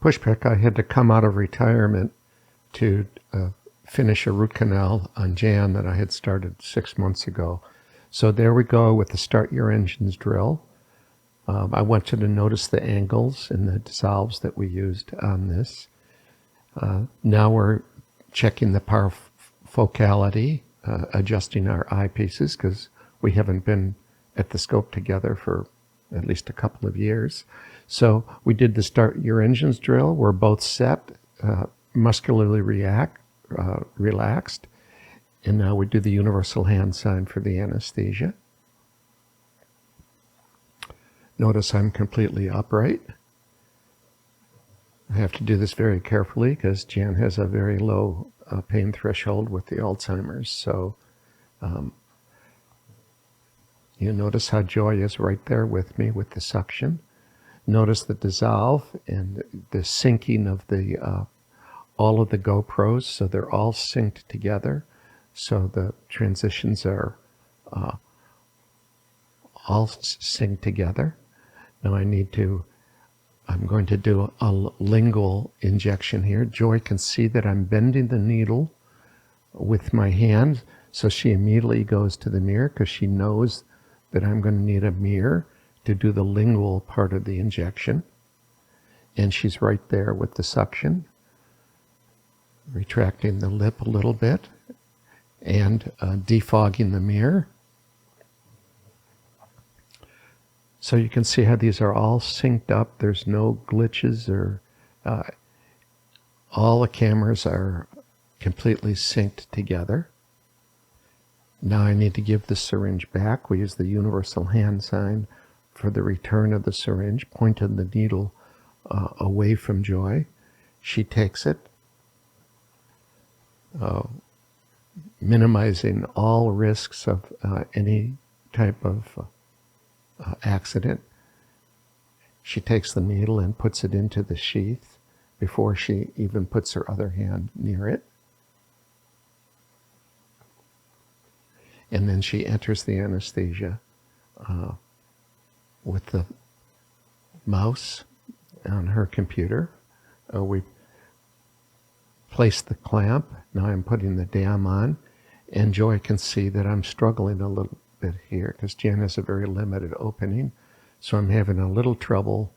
Pushpak, I had to come out of retirement to finish a root canal on Jan that I had started 6 months ago. So there we go with the start your engines drill. I want you to notice the angles and the dissolves that we used on this. Now we're checking the focality, adjusting our eyepieces because we haven't been at the scope together for at least a couple of years. So we did the start your engines drill. We're both set, muscularly relaxed. And now we do the universal hand sign for the anesthesia. Notice I'm completely upright. I have to do this very carefully because Jan has a very low pain threshold with the Alzheimer's. So you notice how Joy is right there with me with the suction. Notice the dissolve and the syncing of the all of the GoPros, so they're all synced together. So the transitions are all synced together. Now I'm going to do a lingual injection here. Joy can see that I'm bending the needle with my hand, so she immediately goes to the mirror because she knows that I'm going to need a mirror to do the lingual part of the injection. And she's right there with the suction, retracting the lip a little bit and defogging the mirror. So you can see how these are all synced up. There's no glitches or all the cameras are completely synced together. Now I need to give the syringe back. We use the universal hand sign for the return of the syringe, pointing the needle away from Joy. She takes it, minimizing all risks of any type of accident. She takes the needle and puts it into the sheath before she even puts her other hand near it. And then she enters the anesthesia with the mouse on her computer. We place the clamp. Now I'm putting the dam on, and Joy can see that I'm struggling a little bit here because Jan has a very limited opening. So I'm having a little trouble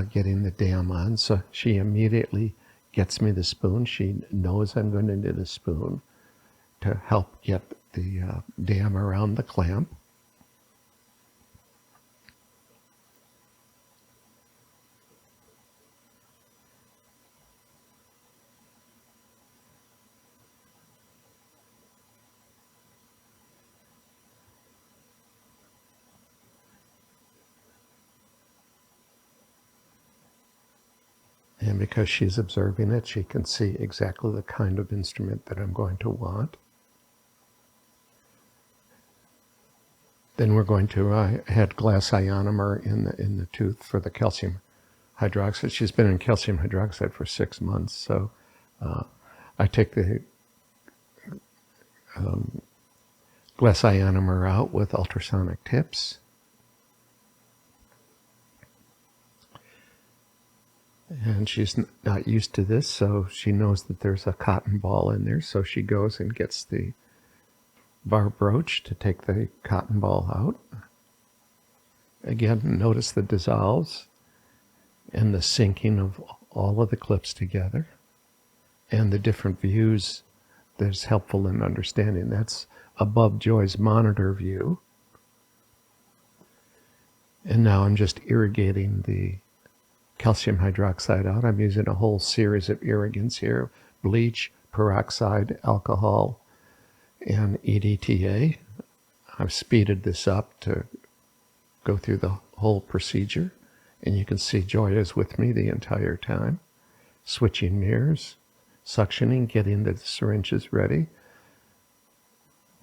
getting the dam on. So she immediately gets me the spoon. She knows I'm going to need a spoon to help get the dam around the clamp. And because she's observing it, she can see exactly the kind of instrument that I'm going to want. Then we're going to add glass ionomer in the tooth for the calcium hydroxide. She's been in calcium hydroxide for 6 months, so I take the glass ionomer out with ultrasonic tips. And she's not used to this, so she knows that there's a cotton ball in there, so she goes and gets the bar brooch to take the cotton ball out. Again, notice the dissolves and the syncing of all of the clips together and the different views that's helpful in understanding. That's above Joy's monitor view. And now I'm just irrigating the calcium hydroxide out. I'm using a whole series of irrigants here: bleach, peroxide, alcohol, and EDTA. I've speeded this up to go through the whole procedure, and you can see Joy is with me the entire time, switching mirrors, suctioning, getting the syringes ready.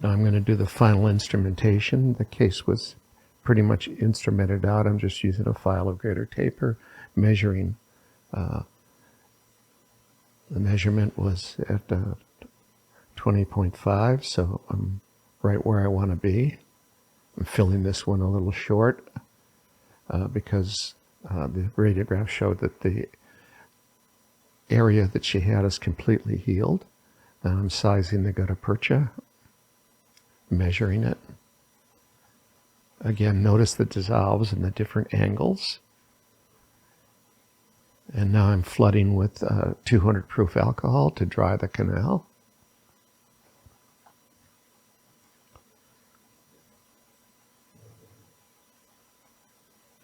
Now I'm going to do the final instrumentation. The case was pretty much instrumented out. I'm just using a file of greater taper, measuring. The measurement was at 20.5, so I'm right where I want to be. I'm filling this one a little short because the radiograph showed that the area that she had is completely healed. Now I'm sizing the gutta percha, measuring it. Again, notice the dissolves and the different angles. And now I'm flooding with 200 proof alcohol to dry the canal.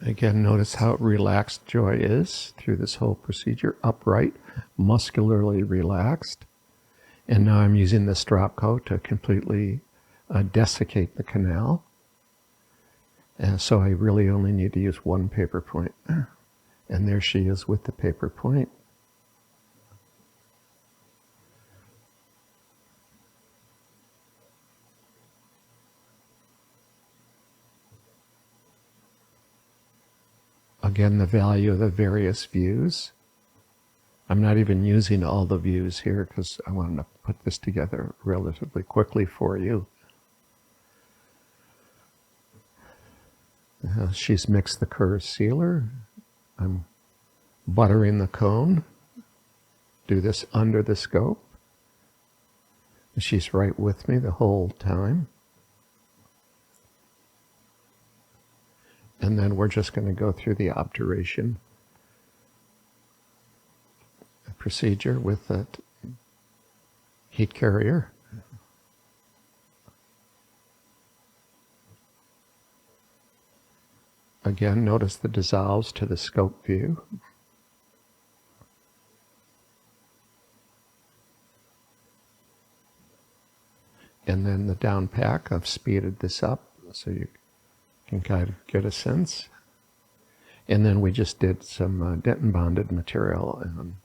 Again, notice how relaxed Joy is through this whole procedure. Upright, muscularly relaxed. And now I'm using this drop coat to completely desiccate the canal. And so I really only need to use one paper point. And there she is with the paper point. Again, the value of the various views. I'm not even using all the views here because I wanted to put this together relatively quickly for you. She's mixed the curve sealer. I'm buttering the cone. Do this under the scope. She's right with me the whole time. And then we're just going to go through the obturation procedure with that heat carrier. Again, notice the dissolves to the scope view. And then the down pack, I've speeded this up so you can kind of get a sense. And then we just did some Denton bonded material and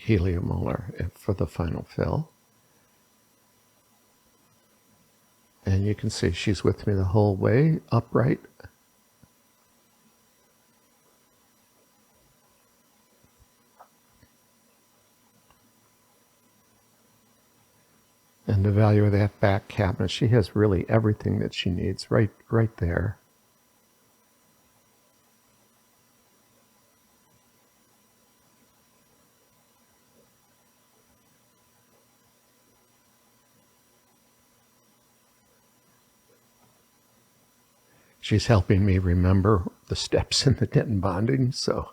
heliomolar for the final fill. And you can see she's with me the whole way, upright. And the value of that back cabinet, she has really everything that she needs right there. She's helping me remember the steps in the Denton bonding, so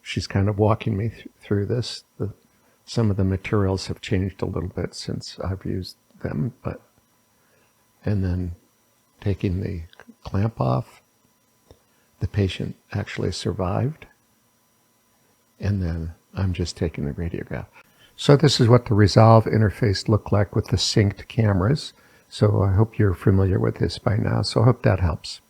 she's kind of walking me through this. Some of the materials have changed a little bit since I've used them, and then taking the clamp off, the patient actually survived, and then I'm just taking the radiograph. So this is what the Resolve interface looked like with the synced cameras. So I hope you're familiar with this by now, so I hope that helps.